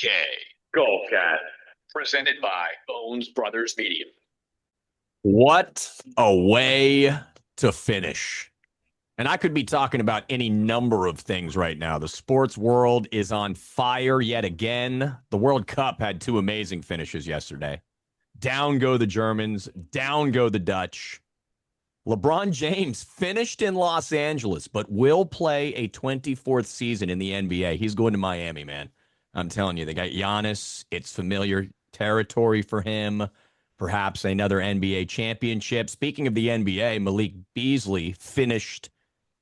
DK. Golf Cat. Presented by Bones Brothers Media. What a way to finish. And I could be talking about any number of things right now. The sports world is on fire yet again. The World Cup had two amazing finishes yesterday. Down go the Germans, down go the Dutch. LeBron James finished in Los Angeles, but will play a 24th season in the NBA. He's going to Miami, man. I'm telling you, they got Giannis. It's familiar territory for him. Perhaps another NBA championship. Speaking of the NBA, Malik Beasley finished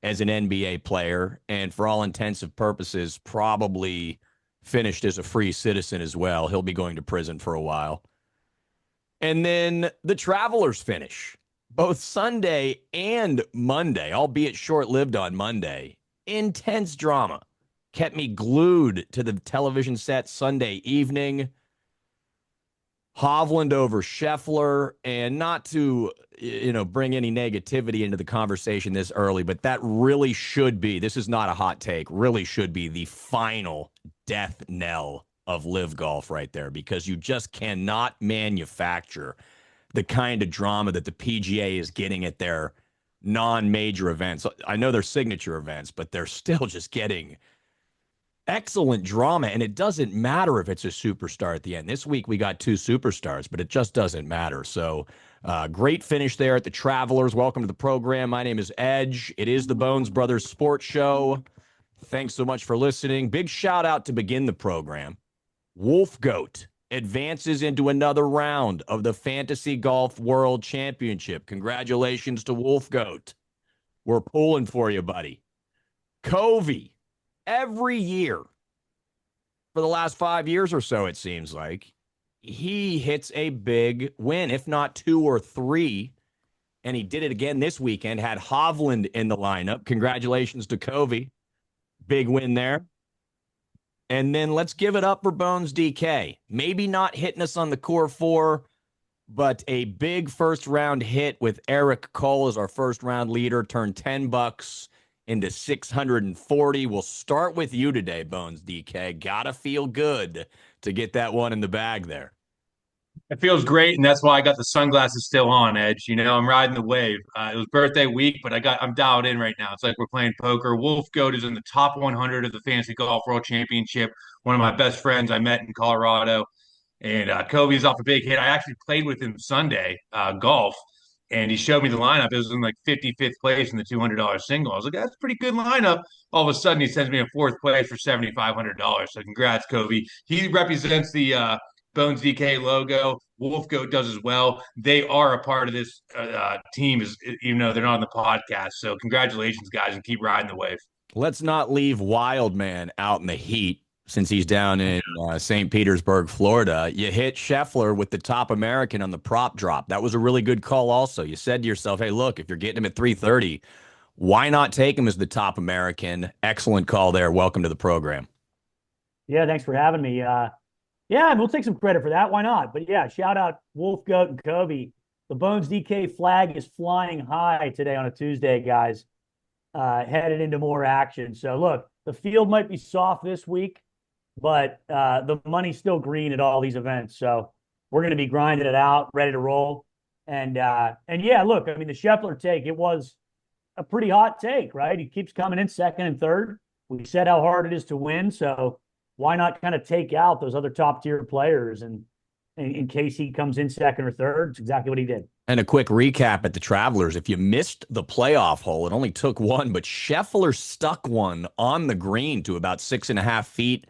as an NBA player, and for all intents and purposes, probably finished as a free citizen as well. He'll be going to prison for a while. And then the Travelers finish, both Sunday and Monday, albeit short-lived on Monday. Intense drama. Kept me glued to the television set Sunday evening. Hovland over Scheffler, and not to, bring any negativity into the conversation this early, but that really should be, this is not a hot take, really should be the final death knell of live golf right there, because you just cannot manufacture the kind of drama that the PGA is getting at their non-major events. I know they're signature events, but they're still just getting excellent drama, and it doesn't matter if it's a superstar at the end. This week we got two superstars, but it just doesn't matter. So great finish there at the Travelers. Welcome to the program. My name is Edge. It is the Bones Brothers Sports Show. Thanks so much for listening. Big shout out to begin the program. Wolf Goat advances into another round of the Fantasy Golf World Championship. Congratulations to Wolf Goat. We're pulling for you, buddy. Covey. Every year for the last 5 years or so, it seems like, he hits a big win, if not two or three. And he did it again this weekend, had Hovland in the lineup. Congratulations to Covey. Big win there. And then let's give it up for Bones DK. Maybe not hitting us on the core four, but a big first round hit with Eric Cole as our first round leader, turned $10 into 640. We'll start with you today, Bones DK. Gotta feel good to get that one in the bag there. It feels great, and that's why I got the sunglasses still on, Edge. I'm riding the wave. It was birthday week, but I'm dialed in right now. It's like we're playing poker. Wolf Goat is in the top 100 of the Fantasy Golf World Championship. One of my best friends I met in Colorado, and Kobe's off a big hit. I actually played with him Sunday golf, and he showed me the lineup. It was in like 55th place in the $200 single. I was like, that's a pretty good lineup. All of a sudden, he sends me a fourth place for $7,500. So congrats, Kobe. He represents the Bones DK logo. Wolf Goat does as well. They are a part of this team, even though they're not on the podcast. So congratulations, guys, and keep riding the wave. Let's not leave Wildman out in the heat since he's down in St. Petersburg, Florida. You hit Scheffler with the top American on the prop drop. That was a really good call also. You said to yourself, hey, look, if you're getting him at 330, why not take him as the top American? Excellent call there. Welcome to the program. Yeah, thanks for having me. Yeah, we'll take some credit for that. Why not? But yeah, shout out Wolf Goat and Kobe. The Bones DK flag is flying high today on a Tuesday, guys. Headed into more action. So look, the field might be soft this week, but the money's still green at all these events. So we're going to be grinding it out, ready to roll. And yeah, look, I mean, the Scheffler take, it was a pretty hot take, right? He keeps coming in second and third. We said how hard it is to win. So why not kind of take out those other top tier players? And in case he comes in second or third, it's exactly what he did. And a quick recap at the Travelers. If you missed the playoff hole, it only took one, but Scheffler stuck one on the green to about 6.5 feet.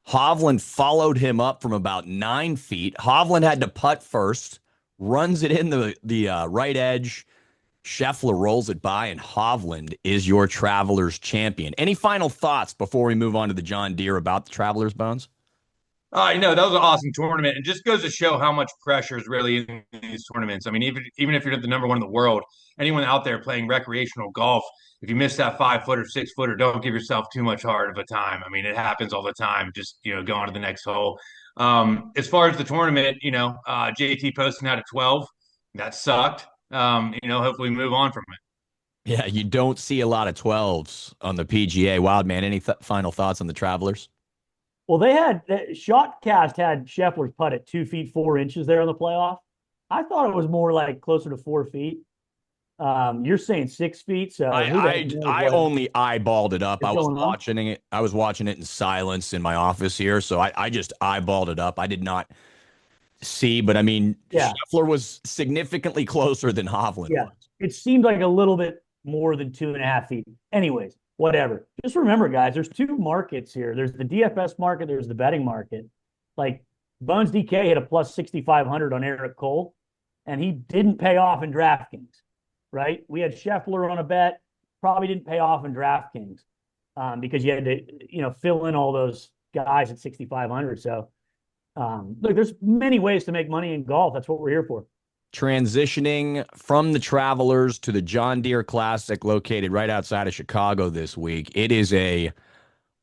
Hovland followed him up from about 9 feet. Hovland had to putt first, runs it in the right edge. Scheffler rolls it by, and Hovland is your Travelers champion. Any final thoughts before we move on to the John Deere about the Travelers, Bones? That was an awesome tournament. It just goes to show how much pressure is really in these tournaments. I mean, even if you're the number one in the world, anyone out there playing recreational golf, if you miss that 5 footer, 6 footer, don't give yourself too much hard of a time. I mean, it happens all the time. Just go on to the next hole. As far as the tournament, JT Poston had a 12. That sucked. Hopefully we move on from it. Yeah, you don't see a lot of 12s on the PGA. Wildman, any final thoughts on the Travelers? Well, they had Shotcast had Scheffler's putt at 2 feet 4 inches there in the playoff. I thought it was more like closer to 4 feet. You're saying 6 feet, so who the heck knows I what only eyeballed it up. is I was going on? watching it. I was watching it in silence in my office here, so I just eyeballed it up. I did not see, but I mean, Yeah, Scheffler was significantly closer than Hovland yeah. was. It seemed like a little bit more than 2.5 feet. Anyways, whatever. Just remember, guys, there's two markets here. There's the DFS market, there's the betting market. Like Bones DK hit a plus 6,500 on Eric Cole, and he didn't pay off in DraftKings, right? We had Scheffler on a bet, probably didn't pay off in DraftKings because you had to, fill in all those guys at 6,500. So, look, there's many ways to make money in golf. That's what we're here for. Transitioning from the Travelers to the John Deere Classic located right outside of Chicago this week. It is a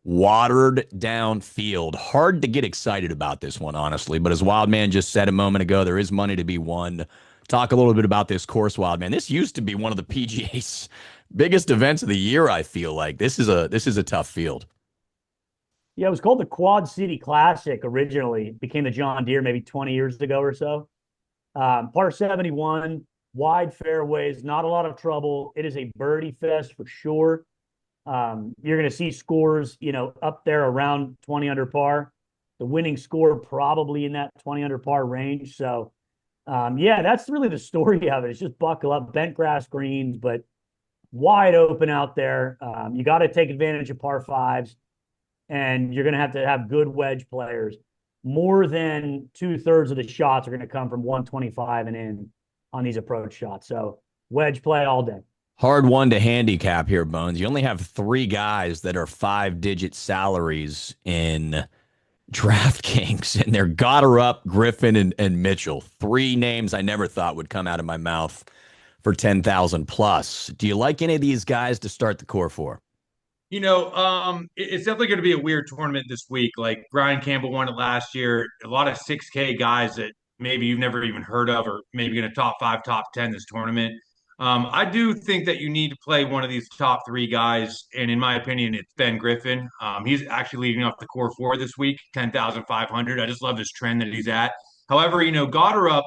watered down field. Hard to get excited about this one, honestly. But as Wildman just said a moment ago, there is money to be won. Talk a little bit about this course, Wildman. This used to be one of the PGA's biggest events of the year, I feel like. This is a tough field. Yeah, it was called the Quad City Classic originally. It became the John Deere maybe 20 years ago or so. Par 71, wide fairways, not a lot of trouble. It is a birdie fest for sure. You're going to see scores, up there around 20 under par. The winning score probably in that 20 under par range. So, yeah, that's really the story of it. It's just buckle up, bent grass greens, but wide open out there. You got to take advantage of par fives, and you're going to have good wedge players. More than 2/3 of the shots are going to come from 125 and in on these approach shots. So wedge play all day. Hard one to handicap here, Bones. You only have three guys that are 5-digit salaries in DraftKings, and they're Goddard, Griffin, and Mitchell. Three names I never thought would come out of my mouth for 10,000 plus. Do you like any of these guys to start the core for? It's definitely going to be a weird tournament this week. Like Brian Campbell won it last year. A lot of 6K guys that maybe you've never even heard of, or maybe going to top five, top 10 this tournament. I do think that you need to play one of these top three guys, and in my opinion, it's Ben Griffin. He's actually leading off the core four this week, 10,500. I just love this trend that he's at. However, Goddard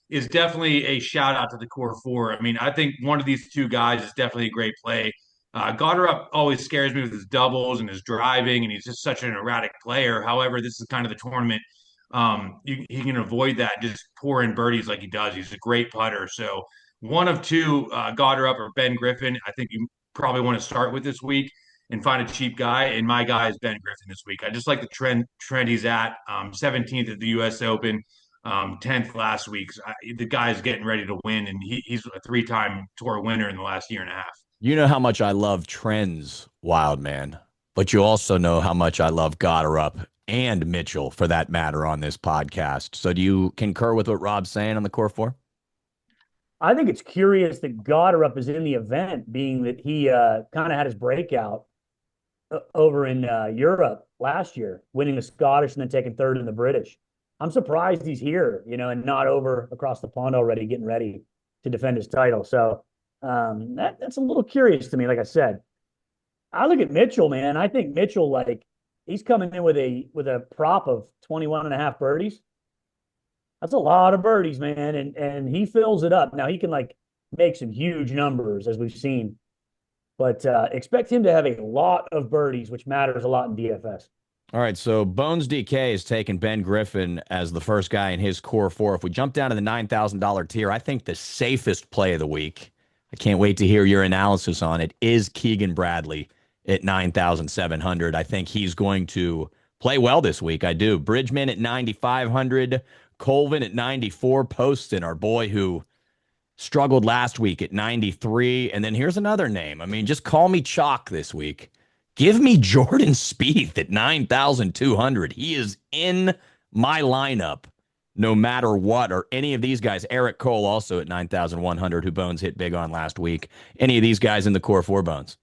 is definitely a shout out to the core four. I mean, I think one of these two guys is definitely a great play. Goddard always scares me with his doubles and his driving, and he's just such an erratic player. However, this is kind of the tournament. He can avoid that, just pour in birdies like he does. He's a great putter. So one of two, Goddard or Ben Griffin, I think you probably want to start with this week and find a cheap guy. And my guy is Ben Griffin this week. I just like the trend he's at. 17th at the U.S. Open, 10th last week. The guy's getting ready to win, and he's a three-time tour winner in the last year and a half. You know how much I love trends, Wildman, but you also know how much I love Goddard and Mitchell, for that matter, on this podcast. So do you concur with what Rob's saying on the core four? I think it's curious that Goddard is in the event, being that he kind of had his breakout over in Europe last year, winning the Scottish and then taking third in the British. I'm surprised he's here, and not over across the pond already, getting ready to defend his title. So that's a little curious to me. Like I said, I look at Mitchell, man. I think Mitchell, like, he's coming in with a prop of 21 and a half birdies. That's a lot of birdies, man, and he fills it up. Now he can like make some huge numbers as we've seen, but expect him to have a lot of birdies, which matters a lot in DFS. All right, so Bones DK has taken Ben Griffin as the first guy in his core four. If we jump down to the $9,000 tier, I think the safest play of the week, I can't wait to hear your analysis on it, is Keegan Bradley at 9,700. I think he's going to play well this week. I do. Bridgman at 9,500. Colvin at 94. Poston, our boy who struggled last week, at 93. And then here's another name. I mean, just call me chalk this week. Give me Jordan Spieth at 9,200. He is in my lineup no matter what, or any of these guys. Eric Cole also at 9,100, who Bones hit big on last week. Any of these guys in the core four, Bones?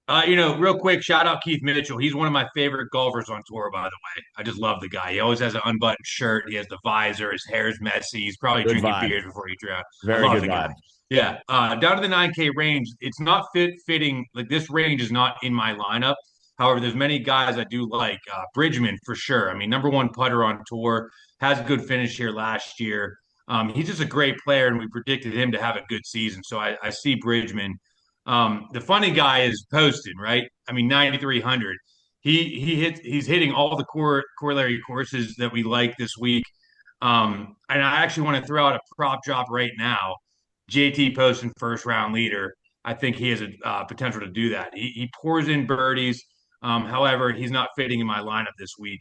Real quick, shout out Keith Mitchell. He's one of my favorite golfers on tour, by the way. I just love the guy. He always has an unbuttoned shirt. He has the visor. His hair's messy. He's probably Good drinking vibe. beers before he drafts. I Very love good the guy. vibe. Yeah. Down to the 9K range. It's not fitting. Like, this range is not in my lineup. However, there's many guys I do like. Bridgman for sure. I mean, number one putter on tour, has a good finish here last year. He's just a great player, and we predicted him to have a good season. So I see Bridgman. The funny guy is Poston, right? I mean, 9,300. He's hitting all the corollary courses that we like this week. And I actually want to throw out a prop drop right now. JT Poston, first round leader. I think he has a potential to do that. He pours in birdies. However, he's not fitting in my lineup this week.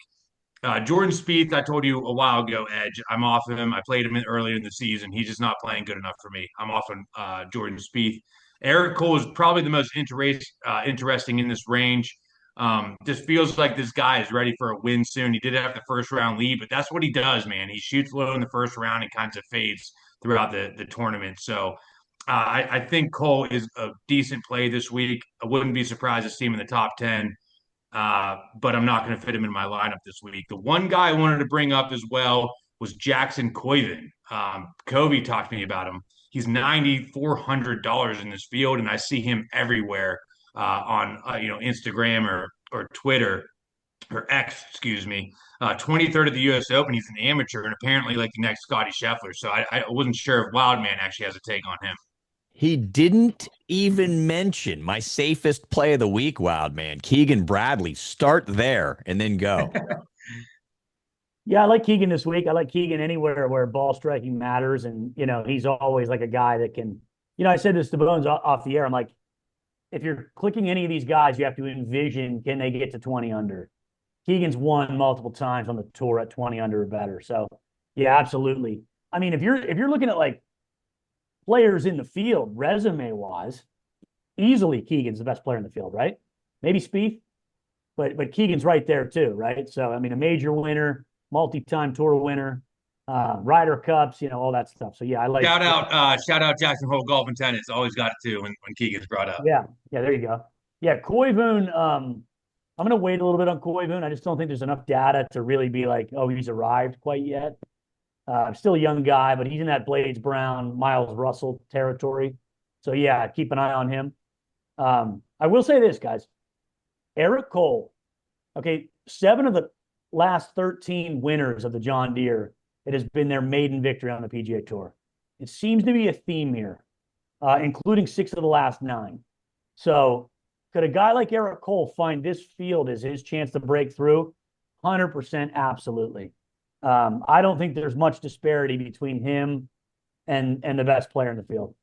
Jordan Spieth, I told you a while ago, Edge. I'm off of him. I played him earlier in the season. He's just not playing good enough for me. I'm off on Jordan Spieth. Eric Cole is probably the most interesting in this range. Just feels like this guy is ready for a win soon. He did have the first round lead, but that's what he does, man. He shoots low in the first round and kind of fades throughout the tournament. So I think Cole is a decent play this week. I wouldn't be surprised to see him in the top 10. But I'm not going to fit him in my lineup this week. The one guy I wanted to bring up as well was Jackson Koivin. Covey talked to me about him. He's $9,400 in this field, and I see him everywhere on Instagram or Twitter or X, excuse me. 23rd of the U.S. Open. He's an amateur and apparently like the next Scotty Scheffler. So I wasn't sure if Wildman actually has a take on him. He didn't even mention my safest play of the week, Wild Man. Keegan Bradley. Start there and then go. Yeah, I like Keegan this week. I like Keegan anywhere where ball striking matters. And, he's always like a guy that can, I said this to Bones off the air. I'm like, if you're clicking any of these guys, you have to envision, can they get to 20 under? Keegan's won multiple times on the tour at 20 under or better. So, yeah, absolutely. I mean, if you're looking at like players in the field, resume-wise, easily Keegan's the best player in the field, right? Maybe Spieth, but Keegan's right there too, right? So, I mean, a major winner, multi-time tour winner, Ryder Cups, all that stuff. So, yeah, I like. Shout out Jackson Hole Golf and Tennis. Always got it too when Keegan's brought up. Yeah, there you go. Yeah, Koivun. I'm going to wait a little bit on Koivun. I just don't think there's enough data to really be like, oh, he's arrived quite yet. Still a young guy, but he's in that Blades Brown, Miles Russell territory. So, yeah, keep an eye on him. I will say this, guys. Eric Cole, okay, 7 of the last 13 winners of the John Deere, it has been their maiden victory on the PGA Tour. It seems to be a theme here, including 6 of the last 9. So could a guy like Eric Cole find this field as his chance to break through? 100% absolutely. I don't think there's much disparity between him and the best player in the field.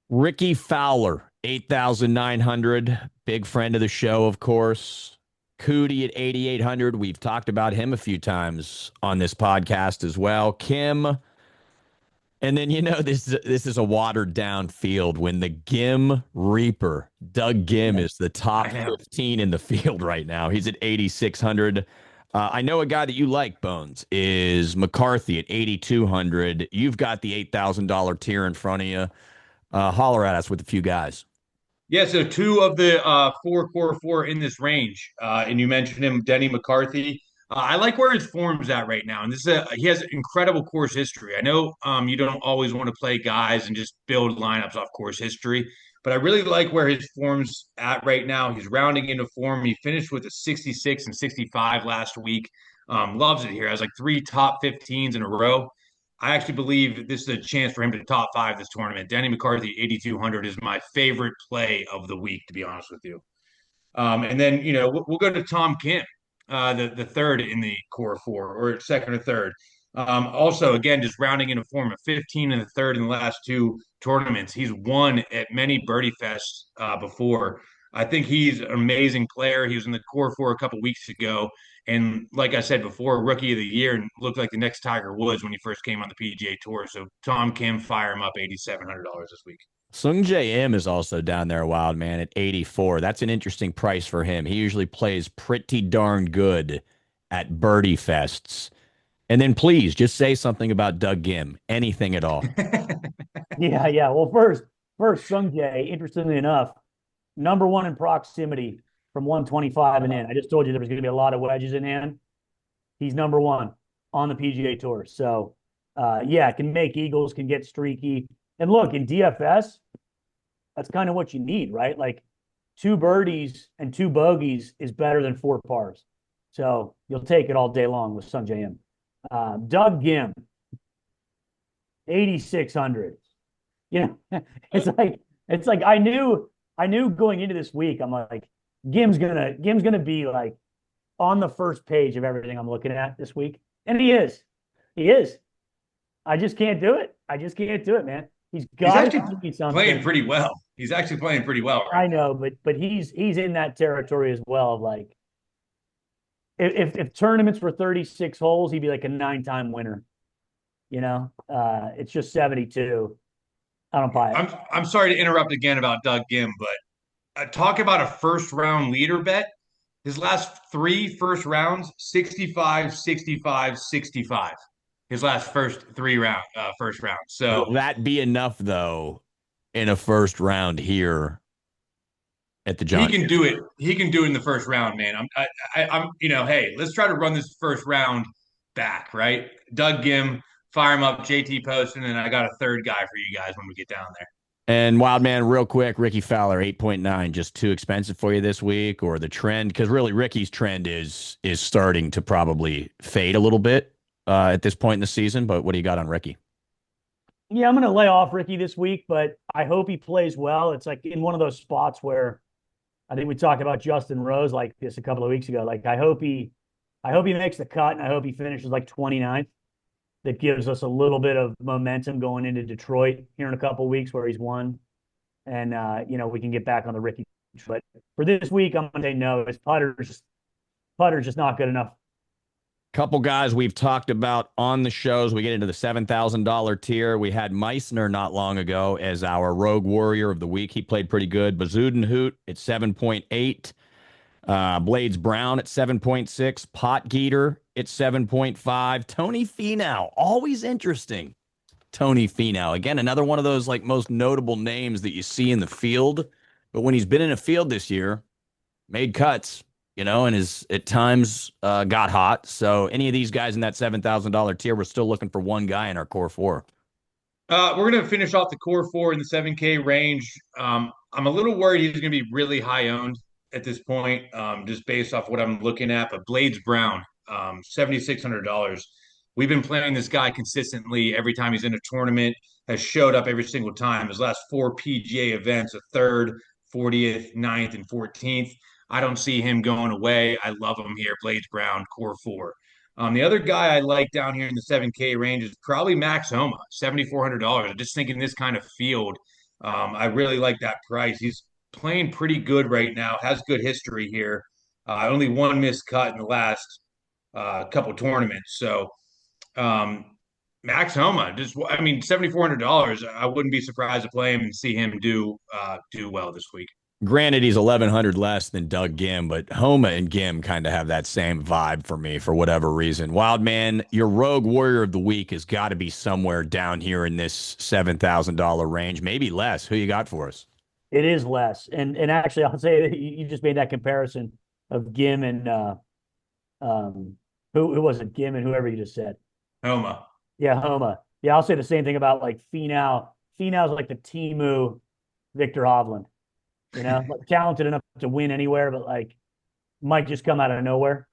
Ricky Fowler, 8,900. Big friend of the show, of course. Cootie at 8,800. We've talked about him a few times on this podcast as well. Kim. And then, this is a watered down field when the Gim Reaper, Doug Gim, is the top 15 in the field right now. He's at 8,600. I know a guy that you like, Bones, is McCarthy at 8,200. You've got the $8,000 tier in front of you. Holler at us with a few guys. Yeah, so 2 of the 4 core 4 in this range, and you mentioned him, Denny McCarthy. I like where his form's at right now, and he has incredible course history. I know you don't always want to play guys and just build lineups off course history, but I really like where his form's at right now. He's rounding into form. He finished with a 66 and 65 last week. Loves it here. Has like 3 top 15s in a row. I actually believe this is a chance for him to top 5 this tournament. Danny McCarthy, 8,200 is my favorite play of the week, to be honest with you. And then, we'll go to Tom Kim, the third in the core 4, or second or third. Also, again, just rounding into form of 15 and the third in the last 2 tournaments. He's won at many birdie fests before. I think he's an amazing player. He was in the core 4 a couple weeks ago. And like I said before, rookie of the year, and looked like the next Tiger Woods when he first came on the PGA Tour. So Tom Kim, fire him up $8,700 this week. Sung J M is also down there, Wild Man, at 84. That's an interesting price for him. He usually plays pretty darn good at birdie fests. And then please just say something about Doug Gim, anything at all. Yeah. Well, first, Sung Jae, interestingly enough, number 1 in proximity from 125 and in. I just told you there was going to be a lot of wedges in hand. He's number 1 on the PGA Tour. So, can make eagles, can get streaky. And look, in DFS, that's kind of what you need, right? Like, 2 birdies and 2 bogeys is better than 4 pars. So you'll take it all day long with Sungjae Im. Doug Gim, 8,600. You know, it's like I knew going into this week, I'm like, Gim's gonna be like on the first page of everything I'm looking at this week. And he is. He is. I just can't do it. I just can't do it, man. He's actually something. playing pretty well. He's actually playing pretty well, right? I know, but he's in that territory as well of like if tournaments were 36 holes, he'd be like a 9-time winner. You know, it's just 72. I don't buy it. I'm sorry to interrupt again about Doug Gim, but talk about a first round leader bet. His last 3 first rounds, 65, 65, 65. His last first round. So will that be enough though in a first round here at the John? He can do it. He can do it in the first round, man. I'm hey, let's try to run this first round back, right? Doug Gim, fire him up, JT Poston, and I got a third guy for you guys when we get down there. And Wildman, real quick, Ricky Fowler, 8.9, just too expensive for you this week, or the trend? Because really, Ricky's trend is starting to probably fade a little bit at this point in the season. But what do you got on Ricky? Yeah, I'm going to lay off Ricky this week, but I hope he plays well. It's like in one of those spots where I think we talked about Justin Rose like this a couple of weeks ago. Like I hope he makes the cut, and I hope he finishes like 29th. That gives us a little bit of momentum going into Detroit here in a couple of weeks where he's won. And, we can get back on the Ricky. But for this week, I'm going to say no. His putter's just not good enough. Couple guys we've talked about on the shows. We get into the $7,000 tier. We had Meissner not long ago as our Rogue Warrior of the week. He played pretty good. Bazudenhout at 7.8. Blades Brown at 7.6. Potgieter at 7.5. Tony Finau, always interesting. Tony Finau, again, another one of those like most notable names that you see in the field. But when he's been in a field this year, made cuts, and is at times got hot. So any of these guys in that $7,000 tier, we're still looking for one guy in our core 4. We're going to finish off the core 4 in the 7K range. I'm a little worried he's going to be really high owned at this point, just based off what I'm looking at. But Blades Brown, $7,600. We've been playing this guy consistently every time he's in a tournament, has showed up every single time. His last 4 PGA events, a 3rd, 40th, 9th, and 14th. I don't see him going away. I love him here. Blades Brown, core 4. The other guy I like down here in the 7K range is probably Max Homa, $7,400. I just think in this kind of field, I really like that price. He's playing pretty good right now, has good history here. Only 1 missed cut in the last couple tournaments. So Max Homa, $7,400. I wouldn't be surprised to play him and see him do well this week. Granted, he's 1,100 less than Doug Gim, but Homa and Gim kind of have that same vibe for me for whatever reason. Wildman, your Rogue Warrior of the week has got to be somewhere down here in this $7,000 range, maybe less. Who you got for us? It is less, and actually, I'll say that you just made that comparison of Gim and who was it? Gim and whoever you just said. Homa. Yeah, Homa. Yeah, I'll say the same thing about like Finau. Finau's like the Temu Victor Hovland. Like talented enough to win anywhere, but like might just come out of nowhere.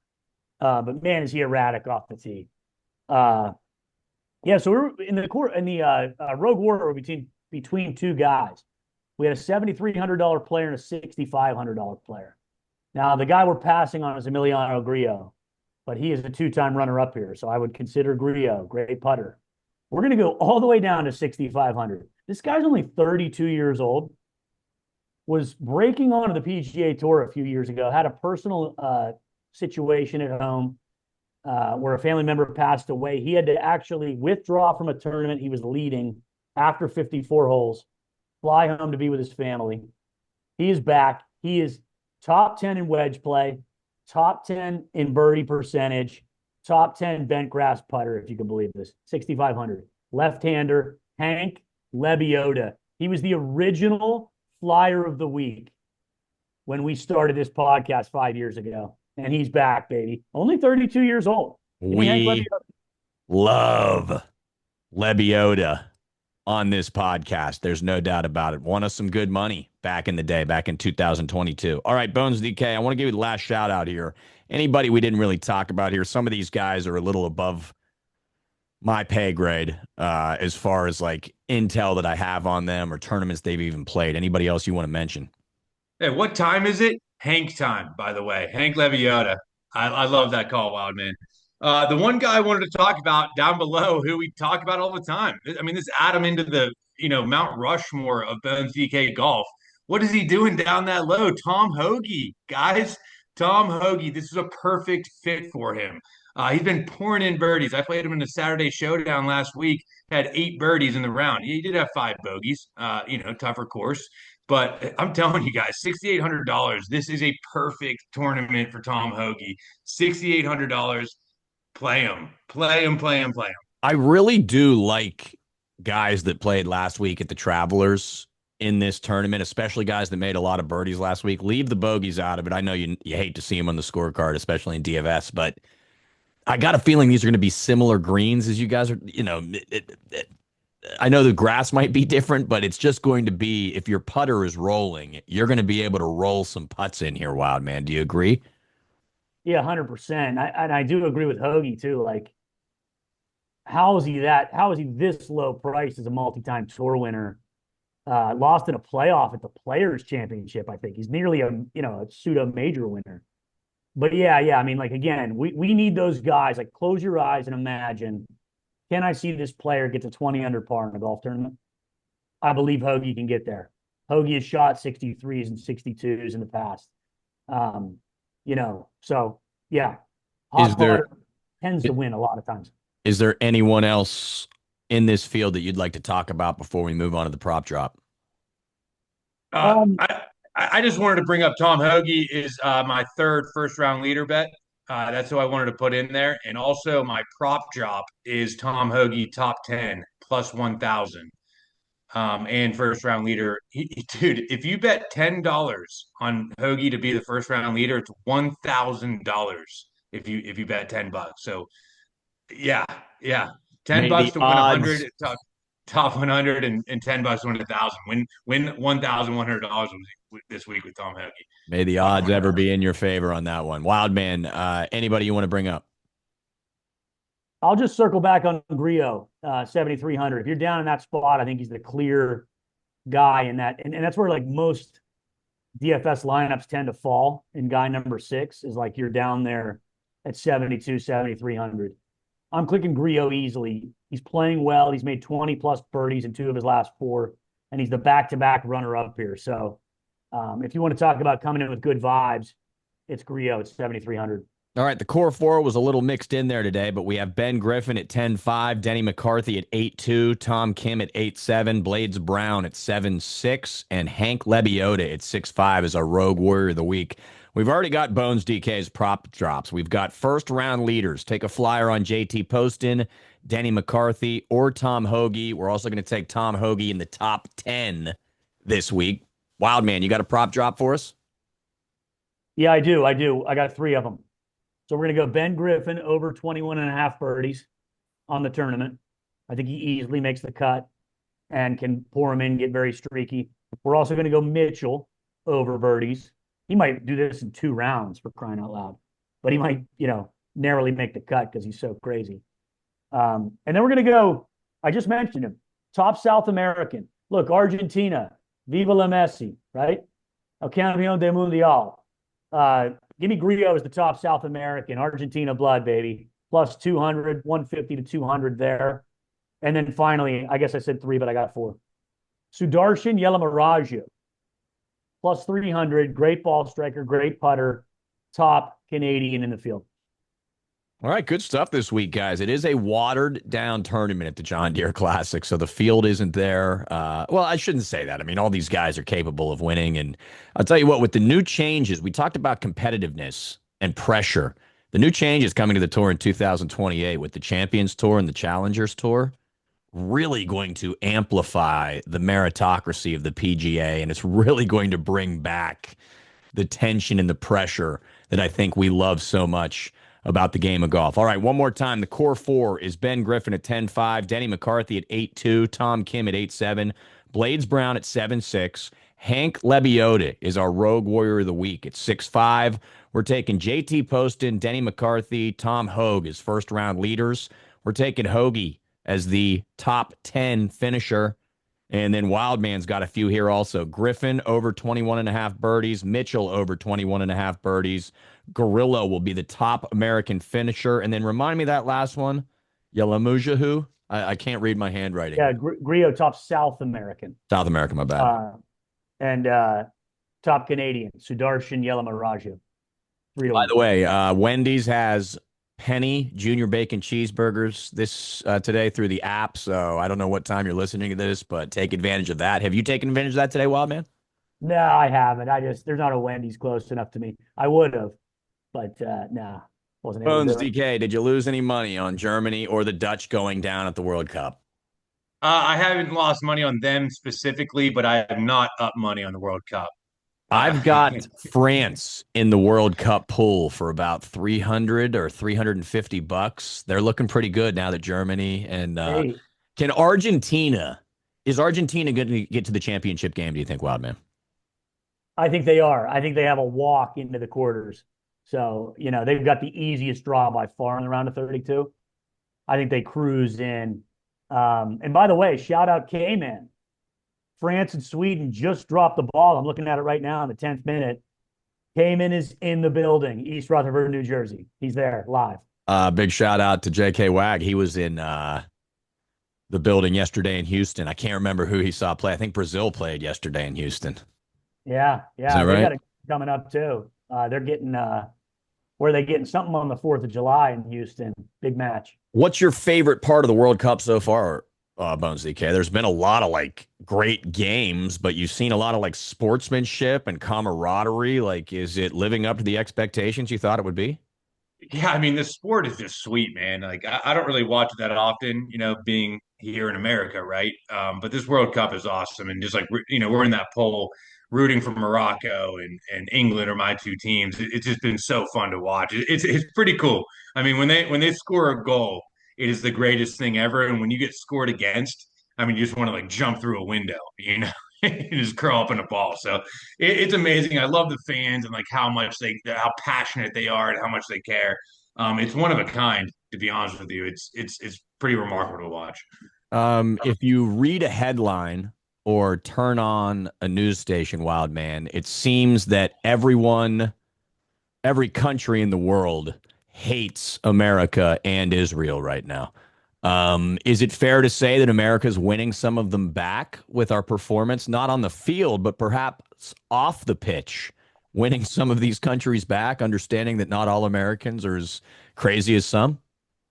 But man, is he erratic off the tee. So we're in the Rogue Warrior between 2 guys. We had a $7,300 player and a $6,500 player. Now the guy we're passing on is Emiliano Grillo, but he is a 2-time runner-up here, so I would consider Grillo great putter. We're going to go all the way down to 6,500. This guy's only 32 years old. Was breaking onto the PGA Tour a few years ago, had a personal situation at home where a family member passed away. He had to actually withdraw from a tournament he was leading after 54 holes, fly home to be with his family. He is back. He is top 10 in wedge play, top 10 in birdie percentage, top 10 bent grass putter, if you can believe this, 6,500. Left-hander, Hank Lebioda. He was the original Flyer of the week when we started this podcast 5 years ago, and he's back, baby. Only 32 years old. We love Lebioda on this podcast. There's no doubt about it. Won us some good money back in the day, back in 2022. All right, Bones DK, I want to give you the last shout out here. Anybody we didn't really talk about here, some of these guys are a little above my pay grade as far as like intel that I have on them or tournaments they've even played. Anybody else you want to mention? Hey, what time is it? Hank time, by the way. Hank Leviota. I love that call, Wild Man. The one guy I wanted to talk about down below, who we talk about all the time. I mean, this add him into the Mount Rushmore of Bones DK golf. What is he doing down that low? Tom Hoagie, guys. Tom Hoagie. This is a perfect fit for him. He's been pouring in birdies. I played him in the Saturday Showdown last week. Had 8 birdies in the round. He did have 5 bogeys. Tougher course. But I'm telling you guys, $6,800. This is a perfect tournament for Tom Hoagie. $6,800. Play him, play him, play him, play him. I really do like guys that played last week at the Travelers in this tournament, especially guys that made a lot of birdies last week. Leave the bogeys out of it. I know you hate to see them on the scorecard, especially in DFS, but I got a feeling these are going to be similar greens as you guys are. I know the grass might be different, but it's just going to be, if your putter is rolling, you're going to be able to roll some putts in here, Wild Man. Do you agree? Yeah, 100%. I do agree with Hoagie too. Like, how is he this low price as a multi-time tour winner? Lost in a playoff at the Players Championship, I think. He's nearly a pseudo major winner. But yeah. I mean, like, again, we need those guys. Like, close your eyes and imagine, can I see this player get to 20 under par in a golf tournament? I believe Hoagie can get there. Hoagie has shot 63s and 62s in the past. So yeah, hot putter tends to win a lot of times. Is there anyone else in this field that you'd like to talk about before we move on to the prop drop? I just wanted to bring up Tom Hoagie is my third first round leader bet. That's who I wanted to put in there. And also my prop drop is Tom Hoagie top 10 plus 1,000. And first round leader. Dude, if you bet $10 on Hoagie to be the first round leader, it's $1,000 if you bet $10. So yeah. $10 to win 100, top 100 and $10 to win 1,000. Win $1,100 this week with Tom Hoagie. May the odds ever be in your favor on that one. Wild Man, anybody you want to bring up? I'll just circle back on Griot, 7,300. If you're down in that spot, I think he's the clear guy in that. And that's where like most DFS lineups tend to fall in guy number 6 is like you're down there at 72, 7,300. I'm clicking Griot easily. He's playing well. He's made 20 plus birdies in 2 of his last 4, and he's the back-to-back runner-up here. So if you want to talk about coming in with good vibes, it's Griot at 7,300. All right, the core 4 was a little mixed in there today, but we have Ben Griffin at 10.5, Denny McCarthy at 8.2, Tom Kim at 8.7, Blades Brown at 7.6, and Hank Lebiota at 6.5 as our Rogue Warrior of the Week. We've already got Bones DK's prop drops. We've got first-round leaders. Take a flyer on JT Poston, Denny McCarthy, or Tom Hoagie. We're also going to take Tom Hoagie in the top 10 this week. Wild Man, you got a prop drop for us? Yeah, I do. I got 3 of them. So we're going to go Ben Griffin over 21 and a half birdies on the tournament. I think he easily makes the cut and can pour him in, get very streaky. We're also going to go Mitchell over birdies. He might do this in 2 rounds, for crying out loud, but he might, narrowly make the cut because he's so crazy. And then we're going to go, I just mentioned him, top South American. Look, Argentina, Viva la Messi, right? El Campeón del Mundial. Give me Griot as the top South American, Argentina blood, baby. Plus 200, 150 to 200 there. And then finally, I guess I said 3, but I got 4. Sudarshan Yelamaraju, plus 300, great ball striker, great putter, top Canadian in the field. All right, good stuff this week, guys. It is a watered-down tournament at the John Deere Classic, so the field isn't there. Well, I shouldn't say that. I mean, all these guys are capable of winning, and I'll tell you what, with the new changes, we talked about competitiveness and pressure. The new changes coming to the tour in 2028 with the Champions Tour and the Challengers Tour, really going to amplify the meritocracy of the PGA, and it's really going to bring back the tension and the pressure that I think we love so much about the game of golf. All right, one more time. The core four is Ben Griffin at 10-5, Denny McCarthy at 8-2, Tom Kim at 8-7, Blades Brown at 7-6. Hank Lebioda is our rogue warrior of the week at 6-5. We're taking JT Poston, Denny McCarthy, Tom Hogue as first round leaders. We're taking Hoagie as the top 10 finisher. And then Wildman's got a few here also. Griffin over 21.5 birdies. Mitchell over 21.5 birdies. Gorilla will be the top American finisher. And then remind me that last one. Yalamuja who? I can't read my handwriting. Yeah, Griot top South American. South America, my bad. And top Canadian, Sudarshan Yelamaraja. By the way, Wendy's has penny junior bacon cheeseburgers this today through the app. So I don't know what time you're listening to this, but take advantage of that. Have you taken advantage of that today, Wildman? No, I haven't. There's not a Wendy's close enough to me. I would have, but nah, wasn't able Bones to do it. DK, did you lose any money on Germany or the Dutch going down at the World Cup? I haven't lost money on them specifically, but I have not up money on the World Cup. I've got France in the World Cup pool for about 300 or 350 bucks. They're looking pretty good now that Germany and is Argentina going to get to the championship game, do you think, Wildman? I think they are. I think they have a walk into the quarters. So, they've got the easiest draw by far in the round of 32. I think they cruise in. And by the way, shout out K-Man. France and Sweden just dropped the ball. I'm looking at it right now in the 10th minute. Cayman is in the building, East Rutherford, New Jersey. He's there live. Big shout out to JK Wag. He was in the building yesterday in Houston. I can't remember who he saw play. I think Brazil played yesterday in Houston. Yeah. Is that They right? got it coming up too. They're getting where they getting something on the 4th of July in Houston. Big match. What's your favorite part of the World Cup so far, Bones DK? There's been a lot of great games, but you've seen a lot of sportsmanship and camaraderie. Is it living up to the expectations you thought it would be? Yeah, I mean, the sport is just sweet, man. I don't really watch it that often, being here in America, right? But this World Cup is awesome, and just we're in that poll rooting for Morocco and England are my two teams. It's just been so fun to watch. It's pretty cool. I mean, when they score a goal, it is the greatest thing ever. And when you get scored against, I mean, you just want to jump through a window, and just curl up in a ball. So it's amazing. I love the fans and how passionate they are and how much they care. It's one of a kind, to be honest with you. It's pretty remarkable to watch. If you read a headline or turn on a news station, Wild Man, it seems that every country in the world hates America and Israel right now. Is it fair to say that America's winning some of them back with our performance, not on the field, but perhaps off the pitch, winning some of these countries back, understanding that not all Americans are as crazy as some?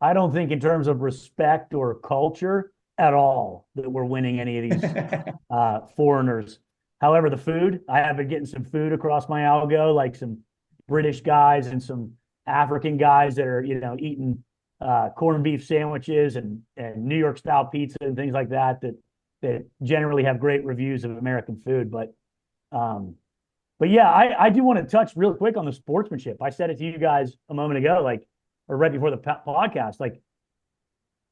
I don't think in terms of respect or culture at all that we're winning any of these foreigners. However, the food, I have been getting some food across my algo, like some British guys and some African guys that are, eating corned beef sandwiches and New York style pizza and things like that generally have great reviews of American food. But yeah, I do want to touch real quick on the sportsmanship. I said it to you guys a moment ago, or right before the podcast,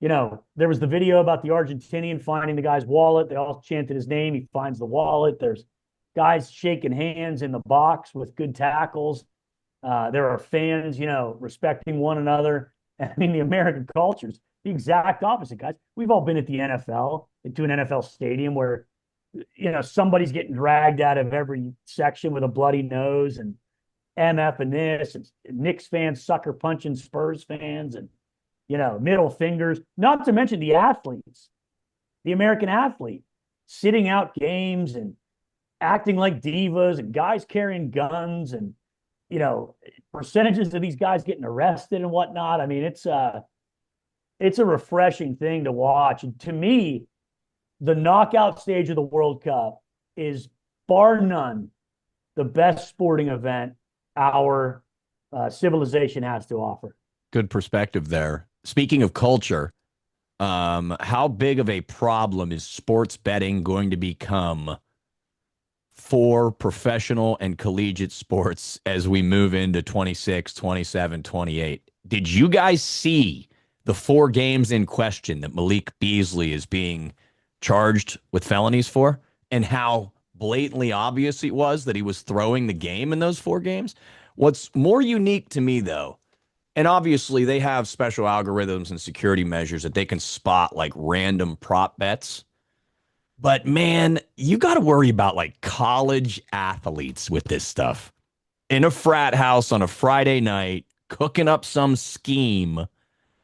there was the video about the Argentinian finding the guy's wallet. They all chanted his name. He finds the wallet. There's guys shaking hands in the box with good tackles. There are fans, respecting one another. I mean, the American culture is the exact opposite, guys. We've all been at the NFL, into an NFL stadium where, somebody's getting dragged out of every section with a bloody nose and MF and this, and Knicks fans sucker punching Spurs fans and, middle fingers, not to mention the athletes, the American athlete sitting out games and acting like divas and guys carrying guns and, percentages of these guys getting arrested and whatnot. I mean, it's a refreshing thing to watch. And to me, the knockout stage of the World Cup is bar none the best sporting event our civilization has to offer. Good perspective there. Speaking of culture, how big of a problem is sports betting going to become for professional and collegiate sports as we move into 26, 27, 28? Did you guys see the 4 games in question that Malik Beasley is being charged with felonies for, and how blatantly obvious it was that he was throwing the game in those 4 games? What's more unique to me, though, and obviously they have special algorithms and security measures that they can spot like random prop bets. But man, you got to worry about like college athletes with this stuff in a frat house on a Friday night, cooking up some scheme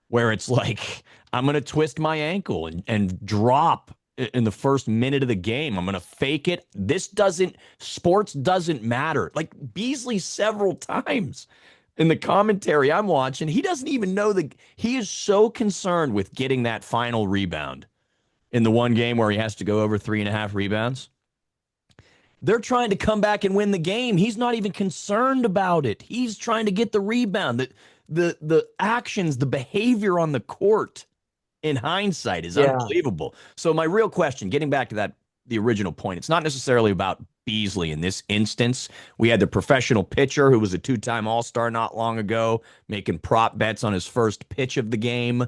where it's like, I'm going to twist my ankle and drop in the first minute of the game. I'm going to fake it. Sports doesn't matter. Like Beasley several times in the commentary I'm watching, he doesn't even know he is so concerned with getting that final rebound in the 1 game where he has to go over 3.5 rebounds. They're trying to come back and win the game. He's not even concerned about it. He's trying to get the rebound. The actions, the behavior on the court in hindsight is unbelievable. So my real question, getting back to the original point, it's not necessarily about Beasley in this instance. We had the professional pitcher who was a 2-time All-Star not long ago, making prop bets on his first pitch of the game.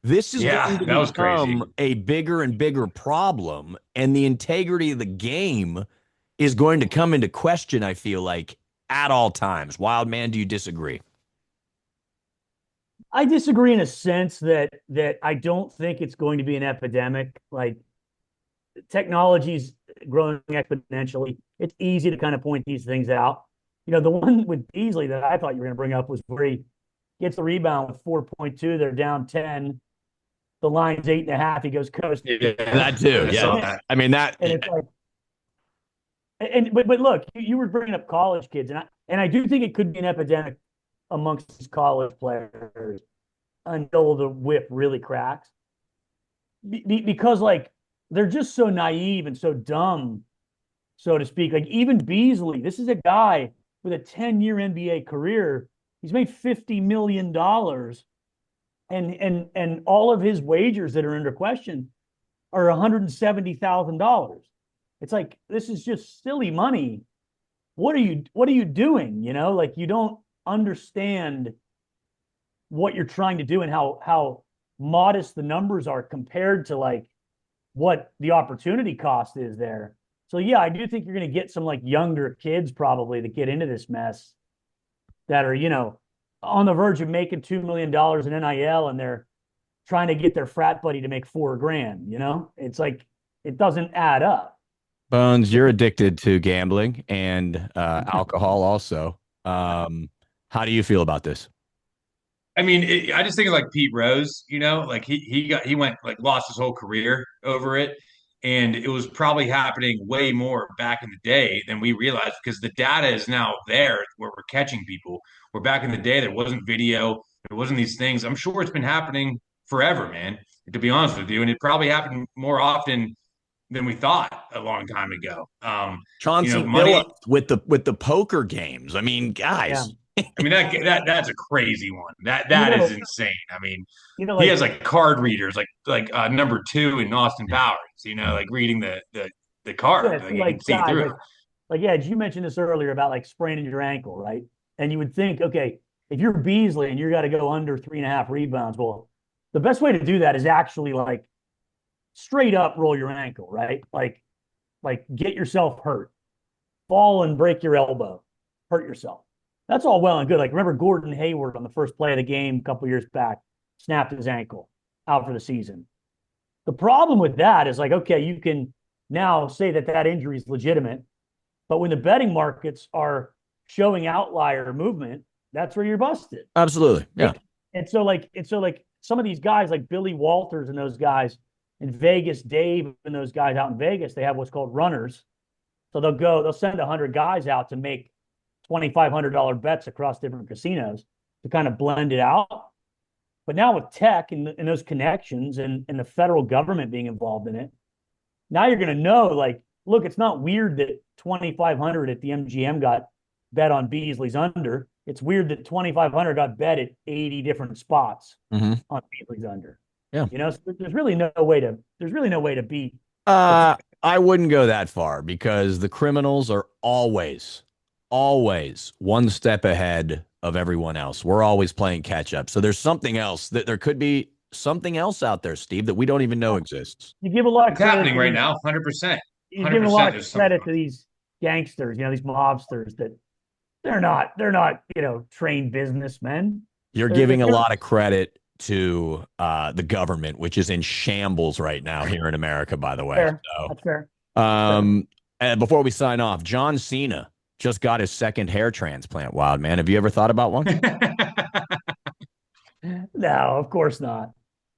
This is going to become a bigger and bigger problem, and the integrity of the game is going to come into question, I feel like, at all times. Wildman, do you disagree? I disagree in a sense that I don't think it's going to be an epidemic. Like technology's growing exponentially. It's easy to kind of point these things out. You know, the one with Beasley that I thought you were going to bring up was where he gets the rebound with 4.2. They're down 10. The line's 8.5. He goes coast. Yeah, that too. Yeah. I mean, that. And it's like, but look, you were bringing up college kids, and I do think it could be an epidemic amongst these college players until the whip really cracks, because like they're just so naive and so dumb, so to speak. Like even Beasley, this is a guy with a 10-year NBA career. He's made $50 million, and all of his wagers that are under question are $170,000. It's like, this is just silly money. What are you doing? You know, like you don't understand what you're trying to do and how modest the numbers are compared to like what the opportunity cost is there. So yeah, I do think you're going to get some like younger kids probably that get into this mess that are, you know, on the verge of making $2 million in NIL, and they're trying to get their frat buddy to make $4,000. You know, it's like, it doesn't add up. Bones, you're addicted to gambling and alcohol also. How do you feel about this? I mean, I just think of like Pete Rose, you know, like he went like lost his whole career over it, and it was probably happening way more back in the day than we realized because the data is now there where we're catching people. Where back in the day there wasn't video, there wasn't these things. I'm sure it's been happening forever, man. To be honest with you, and it probably happened more often than we thought a long time ago. Chauncey Money with the poker games. I mean, guys. Yeah. I mean that's a crazy one. That is insane. I mean, like, he has like card readers, like number 2 in Austin Powers. You know, like reading the card, yeah, like you can see guys, through it. Like yeah, you mentioned this earlier about like spraining your ankle, right? And you would think, okay, if you're Beasley and you got to go under 3.5 rebounds, well, the best way to do that is actually like straight up roll your ankle, right? Like get yourself hurt, fall and break your elbow, hurt yourself. That's all well and good. Like remember Gordon Hayward on the first play of the game a couple years back, snapped his ankle, out for the season. The problem with that is like, okay, you can now say that injury is legitimate, but when the betting markets are showing outlier movement, that's where you're busted. Absolutely. Yeah. And so like some of these guys like Billy Walters and those guys in Vegas, Dave and those guys out in Vegas, they have what's called runners. So they'll send 100 guys out to make $2,500 bets across different casinos to kind of blend it out. But now with tech and those connections and the federal government being involved in it, now you're going to know, like, look, it's not weird that 2,500 at the MGM got bet on Beasley's under. It's weird that 2,500 got bet at 80 different spots on Beasley's under. Yeah. You know, so there's really no way to beat. I wouldn't go that far because the criminals are always always one step ahead of everyone else. We're always playing catch up. So there's something else that there could be something else out there, Steve, that we don't even know exists. You give a lot of It's credit happening to right these- now, 100%. You give a lot 100%. of There's something. credit to these gangsters, these mobsters that they're not, trained businessmen. You're They're- giving a they're- lot of credit to the government, which is in shambles right now here in America, by the way. Fair. So, That's fair. and before we sign off, John Cena just got his second hair transplant. Wild man, have you ever thought about one? No, of course not.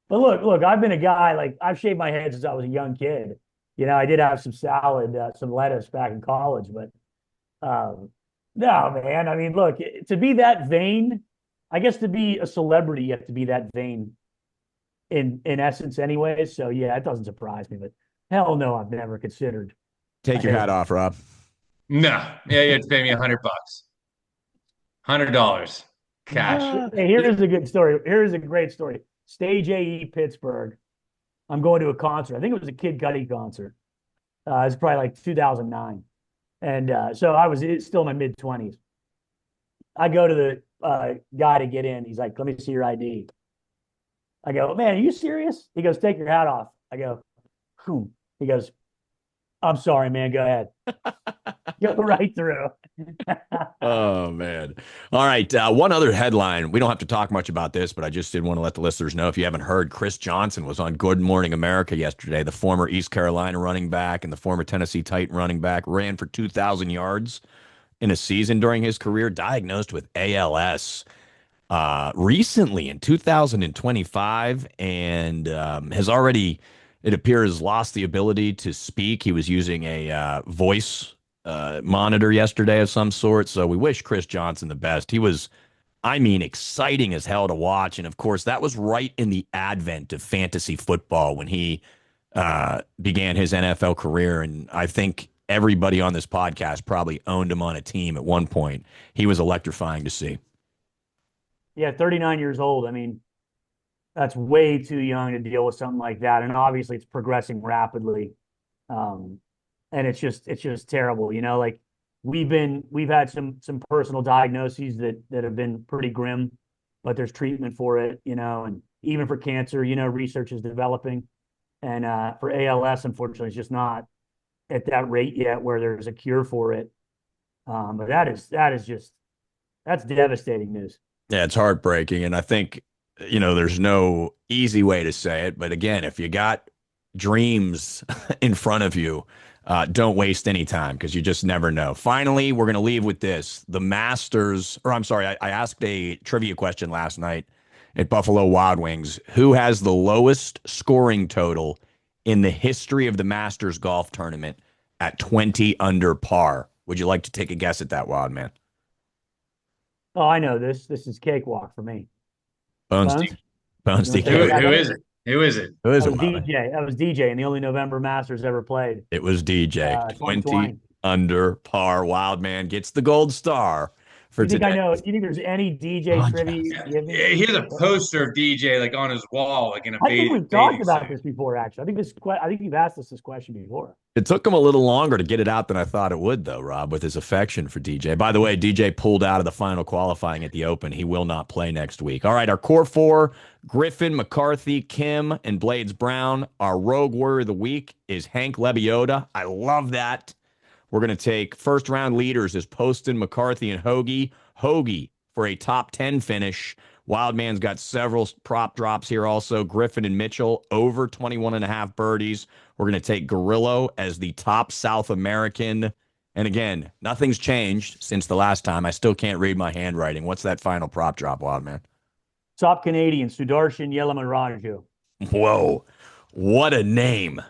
But look, I've been a guy, like, I've shaved my head since I was a young kid. I did have some salad, some lettuce back in college, but no, man. I mean, look, to be that vain, I guess to be a celebrity, you have to be that vain in essence anyways. So yeah, it doesn't surprise me, but hell no, I've never considered. Take your hat off, Rob. No. Yeah, you have to pay me $100. $100 cash. Hey, here's a good story. Here's a great story. Stage AE Pittsburgh. I'm going to a concert. I think it was a Kid Cudi concert. It's probably like 2009. And so I was still in my mid-20s. I go to the guy to get in. He's like, let me see your ID. I go, man, are you serious? He goes, take your hat off. I go, whew. He goes, I'm sorry, man. Go ahead. Go right through. Oh, man. All right. One other headline. We don't have to talk much about this, but I just did want to let the listeners know, if you haven't heard, Chris Johnson was on Good Morning America yesterday. The former East Carolina running back and the former Tennessee Titan running back ran for 2,000 yards in a season during his career, diagnosed with ALS recently in 2025, and has already, it appears, lost the ability to speak. He was using a voice monitor yesterday of some sort. So we wish Chris Johnson the best. He was, exciting as hell to watch. And of course, that was right in the advent of fantasy football when he began his NFL career. And I think everybody on this podcast probably owned him on a team at one point. He was electrifying to see. Yeah, 39 years old. I mean, that's way too young to deal with something like that. And obviously it's progressing rapidly. And it's just terrible. Like we've had some personal diagnoses that have been pretty grim, but there's treatment for it, and even for cancer, research is developing. And for ALS, unfortunately, it's just not at that rate yet where there's a cure for it. But that's devastating news. Yeah, it's heartbreaking. And I think, there's no easy way to say it. But again, if you got dreams in front of you, don't waste any time because you just never know. Finally, we're going to leave with this. The Masters, or I'm sorry, I asked a trivia question last night at Buffalo Wild Wings. Who has the lowest scoring total in the history of the Masters golf tournament at 20 under par? Would you like to take a guess at that, Wild Man? Oh, I know this. This is cakewalk for me. Bones Bones? D. Bones You D. wanna take Who is it? Who is it? Who is That it, was Wild Man? DJ. That was DJ in the only November Masters ever played. It was DJ. 20 2020. under par. Wild Man gets the gold star for You think today. I know? You think there's any DJ Oh, trivia you can give me? Yeah, he has a poster of DJ like on his wall, like in a I think bathing we've talked about suit. this before. Actually, I think you've asked us this question before. It took him a little longer to get it out than I thought it would, though, Rob, with his affection for DJ. By the way, DJ pulled out of the final qualifying at the Open. He will not play next week. All right, our core four, Griffin, McCarthy, Kim, and Blades Brown. Our rogue warrior of the week is Hank Lebioda. I love that. We're going to take first-round leaders as Poston, McCarthy, and Hoagie. Hoagie for a top 10 finish. Wildman's got several prop drops here also. Griffin and Mitchell over 21.5 birdies. We're going to take Gorillo as the top South American. And again, nothing's changed since the last time. I still can't read my handwriting. What's that final prop drop, Wildman? Top Canadian, Sudarshan Yelamanraju. Whoa. What a name.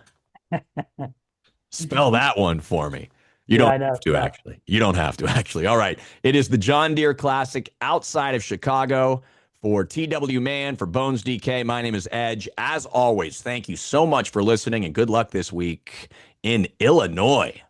Spell that one for me. You Yeah, I don't know. have to, Yeah. actually. You don't have to, actually. All right. It is the John Deere Classic outside of Chicago. For TW Man, for Bones DK, my name is Edge. As always, thank you so much for listening and good luck this week in Illinois.